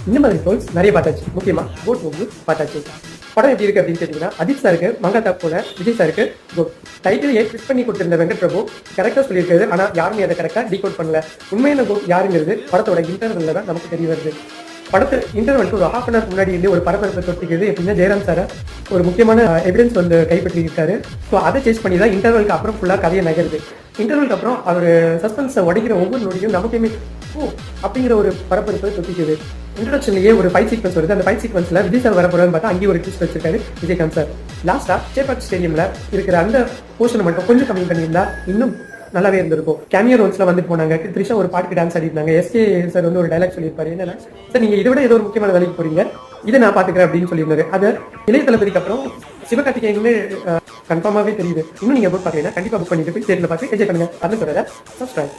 இந்த மாதிரி ரோல்ஸ் நிறைய பார்த்தாச்சு. முக்கியமா கோட் மூவி பார்த்தாச்சு. படம் எப்படி இருக்கு அப்படின்னு கேட்டீங்கன்னா, அஜித் சாருக்கு மங்காத்தா போல விஜய் சாருக்கு கோட் டைட்டில் ஃபிட் பண்ணி கொடுத்திருந்த வெங்கட் பிரபு கரெக்டா சொல்லியிருக்காரு. ஆனா யாருமே அதை கரெக்டா டீகோட் பண்ணல. உண்மையான கோட் யாருங்கிறது படத்தோட இன்டர்வல்ல தான் நமக்கு தெரிய வருது. படத்து இன்டர்வலுக்கு ஒரு ஹாஃப் அன் ஹவர் முன்னாடி இருந்து ஒரு பரபரப்பை தொட்டிக்கிறது எப்படின்னா, ஜெயராம் சார் ஒரு முக்கியமான எவிடன்ஸ் வந்து கைப்பற்றியிருக்காரு. ஸோ அதை சேஸ் பண்ணி தான் இன்டர்வலுக்கு அப்புறம் ஃபுல்லாக கதையை நகருது. இன்டர்வலுக்கு அப்புறம் அவர் சஸ்பென்ஸை உடைக்கிற ஒவ்வொரு நொடியும் நமக்குமே ஓ அப்படிங்கிற ஒரு பரபரப்பை தொட்டிக்குது. இன்ட்ரோடக்ஷன்லேயே ஒரு ஃபைட் சீக்வன்ஸ் வருது. அந்த ஃபைட் சீக்வன்ஸில் விஜய் சார் வரப்போறதுன்னு பார்த்தா அங்கேயும் ஒரு ட்விஸ்ட் வச்சிருக்காரு விஜயகாந்த் சார். லாஸ்ட்டாக சேப்பாக் ஸ்டேடியமில் இருக்கிற அந்த போர்ஷனை மட்டும் கொஞ்சம் கம்மி பண்ணியிருந்தா இன்னும் நல்லாவே இருந்திருக்கும். கேமியோ ரோல்ஸ்ல வந்து போனாங்க. த்ரிஷா ஒரு பாட்டுக்கு டான்ஸ் ஆடிருந்தாங்க. எஸ்கே சார் வந்து ஒரு டைலாக் சொல்லியிருப்பாரு, என்னன்னா சார் நீங்க இதை விட ஏதோ ஒரு முக்கியமான வேலைக்கு போறீங்க, இதை நான் பாத்துக்கிறேன் அப்படின்னு சொல்லியிருந்தாரு. அது இளைய தளபதிக்கு அப்புறம் சிவகார்த்திகேயனுமே கன்ஃபார்மாவே தெரியுது. இன்னும் நீங்க புக் பாத்தீங்கன்னா கண்டிப்பா புக் பண்ணிட்டு போய் தேர்தல பார்த்து என்ஜாய் பண்ணுங்க. அதுன்னு சொல்றத சப்ஸ்கிரைப்.